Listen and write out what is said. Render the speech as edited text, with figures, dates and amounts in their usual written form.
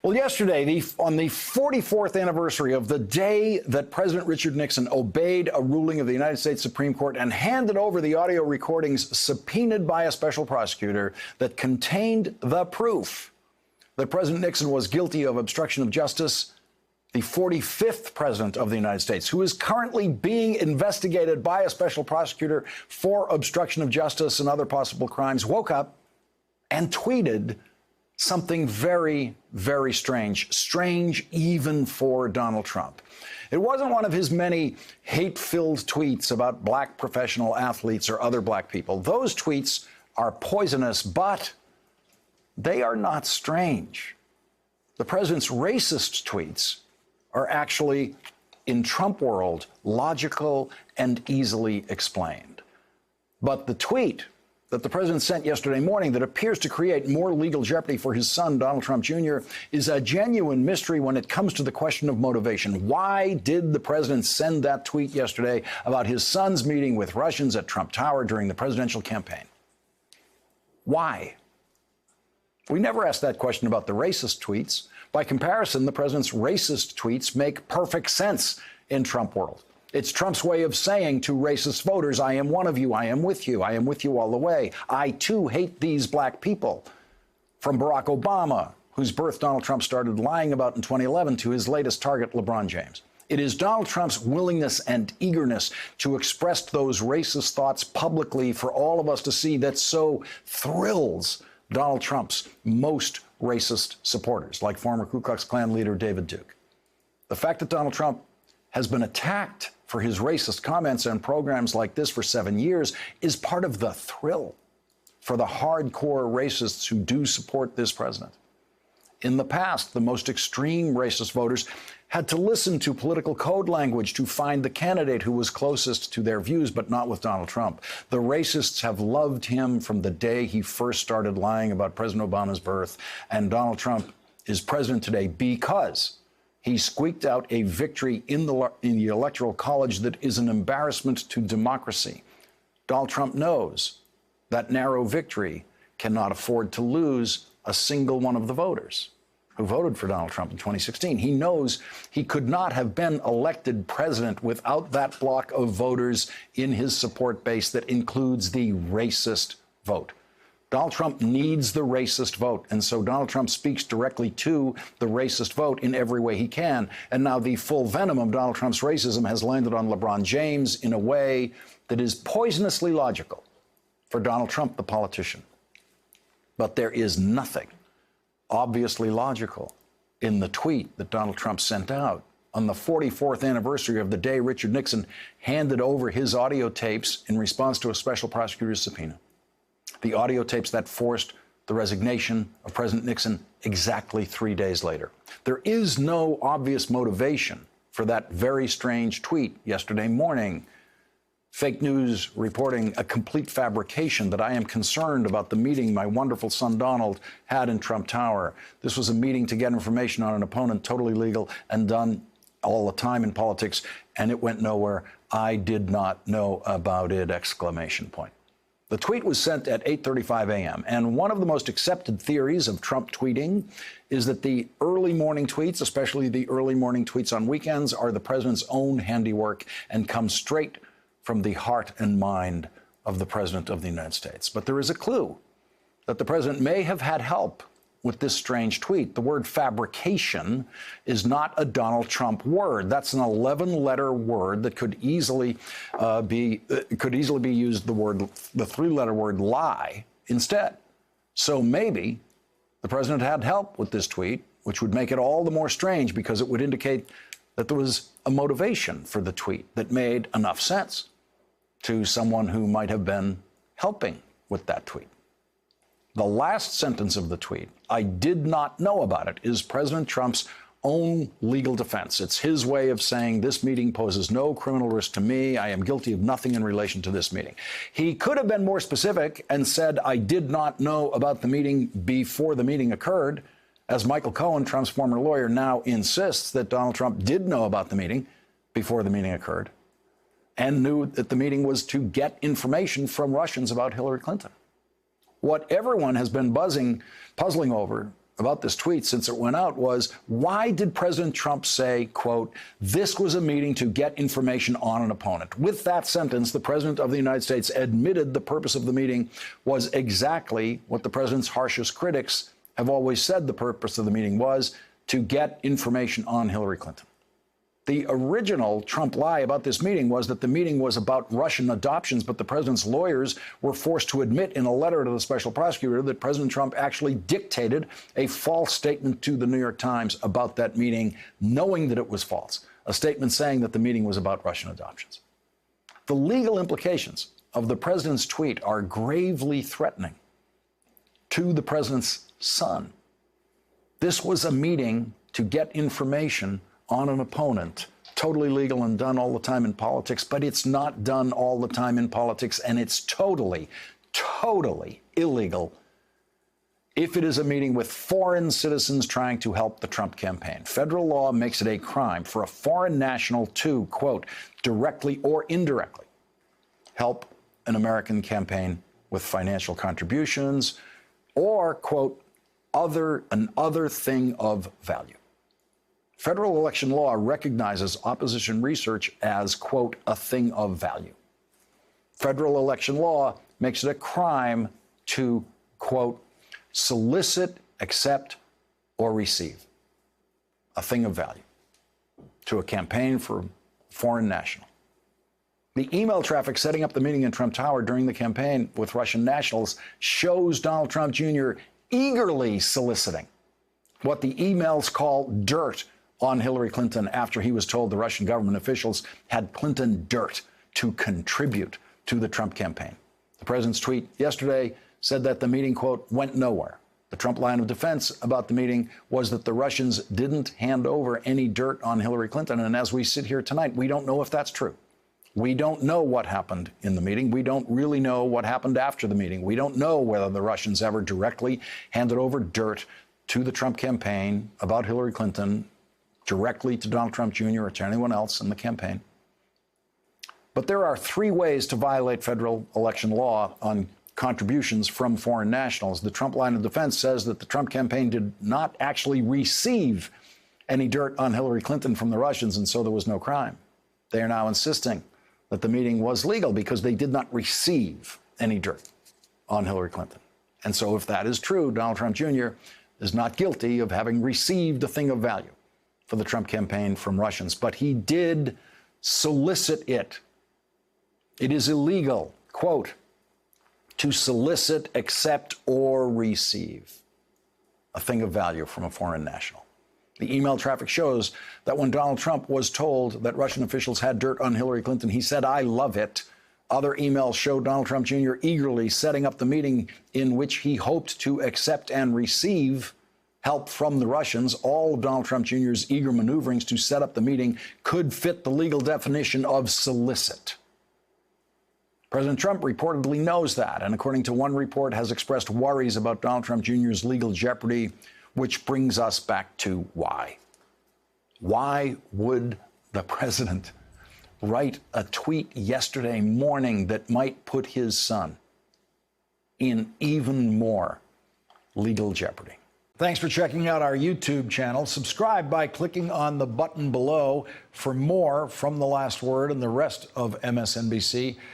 Well, yesterday, on the 44th anniversary of the day that President Richard Nixon obeyed a ruling of the United States Supreme Court and handed over the audio recordings subpoenaed by a special prosecutor that contained the proof that President Nixon was guilty of obstruction of justice, the 45th president of the United States, who is currently being investigated by a special prosecutor for obstruction of justice and other possible crimes, woke up and tweeted something very, very strange even for Donald Trump. It wasn't one of his many hate-filled tweets about black professional athletes or other black people. Those tweets are poisonous, but they are not strange. The president's racist tweets are actually, in Trump world, logical and easily explained. But the tweet that the president sent yesterday morning that appears to create more legal jeopardy for his son, Donald Trump Jr., is a genuine mystery when it comes to the question of motivation. Why did the president send that tweet yesterday about his son's meeting with Russians at Trump Tower during the presidential campaign? Why? We never asked that question about the racist tweets. By comparison, the president's racist tweets make perfect sense in Trump world. It's Trump's way of saying to racist voters, I am one of you, I am with you all the way. I, too, hate these black people. From Barack Obama, whose birth Donald Trump started lying about in 2011, to his latest target, LeBron James. It is Donald Trump's willingness and eagerness to express those racist thoughts publicly for all of us to see that so thrills Donald Trump's most racist supporters, like former Ku Klux Klan leader David Duke. The fact that Donald Trump has been attacked for his racist comments on programs like this for 7 years is part of the thrill for the hardcore racists who do support this president. In the past, the most extreme racist voters had to listen to political code language to find the candidate who was closest to their views, but not with Donald Trump. The racists have loved him from the day he first started lying about President Obama's birth, and Donald Trump is president today because he squeaked out a victory in the Electoral College that is an embarrassment to democracy. Donald Trump knows that narrow victory cannot afford to lose a single one of the voters who voted for Donald Trump in 2016. He knows he could not have been elected president without that block of voters in his support base that includes the racist vote. Donald Trump needs the racist vote, and so Donald Trump speaks directly to the racist vote in every way he can. And now the full venom of Donald Trump's racism has landed on LeBron James in a way that is poisonously logical for Donald Trump, the politician. But there is nothing obviously logical in the tweet that Donald Trump sent out on the 44th anniversary of the day Richard Nixon handed over his audio tapes in response to a special prosecutor's subpoena. The audio tapes that forced the resignation of President Nixon exactly 3 days later. There is no obvious motivation for that very strange tweet yesterday morning. Fake news reporting a complete fabrication that I am concerned about the meeting my wonderful son Donald had in Trump Tower. This was a meeting to get information on an opponent, totally legal and done all the time in politics, and it went nowhere. I did not know about it, exclamation point. The tweet was sent at 8:35 a.m., and one of the most accepted theories of Trump tweeting is that the early morning tweets, especially the early morning tweets on weekends, are the president's own handiwork and come straight from the heart and mind of the president of the United States. But there is a clue that the president may have had help with this strange tweet. The word fabrication is not a Donald Trump word. That's an 11-letter word that could easily be used the 3-letter word lie instead. So maybe the president had help with this tweet, which would make it all the more strange because it would indicate that there was a motivation for the tweet that made enough sense to someone who might have been helping with that tweet. The last sentence of the tweet, I did not know about it, is President Trump's own legal defense. It's his way of saying this meeting poses no criminal risk to me. I am guilty of nothing in relation to this meeting. He could have been more specific and said, I did not know about the meeting before the meeting occurred, as Michael Cohen, Trump's former lawyer, now insists that Donald Trump did know about the meeting before the meeting occurred and knew that the meeting was to get information from Russians about Hillary Clinton. What everyone has been puzzling over about this tweet since it went out was, why did President Trump say, quote, this was a meeting to get information on an opponent? With that sentence, the President of the United States admitted the purpose of the meeting was exactly what the president's harshest critics have always said the purpose of the meeting was, to get information on Hillary Clinton. The original Trump lie about this meeting was that the meeting was about Russian adoptions, but the president's lawyers were forced to admit in a letter to the special prosecutor that President Trump actually dictated a false statement to the New York Times about that meeting, knowing that it was false, a statement saying that the meeting was about Russian adoptions. The legal implications of the president's tweet are gravely threatening to the president's son. This was a meeting to get information on an opponent, totally legal and done all the time in politics, but it's not done all the time in politics, and it's totally, totally illegal if it is a meeting with foreign citizens trying to help the Trump campaign. Federal law makes it a crime for a foreign national to, quote, directly or indirectly help an American campaign with financial contributions or, quote, another thing of value. Federal election law recognizes opposition research as, quote, a thing of value. Federal election law makes it a crime to, quote, solicit, accept, or receive a thing of value to a campaign for a foreign national. The email traffic setting up the meeting in Trump Tower during the campaign with Russian nationals shows Donald Trump Jr. eagerly soliciting what the emails call dirt on Hillary Clinton after he was told the Russian government officials had Clinton dirt to contribute to the Trump campaign. The president's tweet yesterday said that the meeting, quote, went nowhere. The Trump line of defense about the meeting was that the Russians didn't hand over any dirt on Hillary Clinton. And as we sit here tonight, we don't know if that's true. We don't know what happened in the meeting. We don't really know what happened after the meeting. We don't know whether the Russians ever directly handed over dirt to the Trump campaign about Hillary Clinton, directly to Donald Trump Jr. or to anyone else in the campaign. But there are three ways to violate federal election law on contributions from foreign nationals. The Trump line of defense says that the Trump campaign did not actually receive any dirt on Hillary Clinton from the Russians, and so there was no crime. They are now insisting that the meeting was legal because they did not receive any dirt on Hillary Clinton. And so if that is true, Donald Trump Jr. is not guilty of having received a thing of value for the Trump campaign from Russians, but he did solicit it. It is illegal, quote, to solicit, accept, or receive a thing of value from a foreign national. The email traffic shows that when Donald Trump was told that Russian officials had dirt on Hillary Clinton, he said, I love it. Other emails show Donald Trump Jr. eagerly setting up the meeting in which he hoped to accept and receive help from the Russians. All of Donald Trump Jr.'s eager maneuverings to set up the meeting could fit the legal definition of solicit. President Trump reportedly knows that, and according to one report, has expressed worries about Donald Trump Jr.'s legal jeopardy, which brings us back to why. Why would the president write a tweet yesterday morning that might put his son in even more legal jeopardy? Thanks for checking out our YouTube channel. Subscribe by clicking on the button below for more from The Last Word and the rest of MSNBC.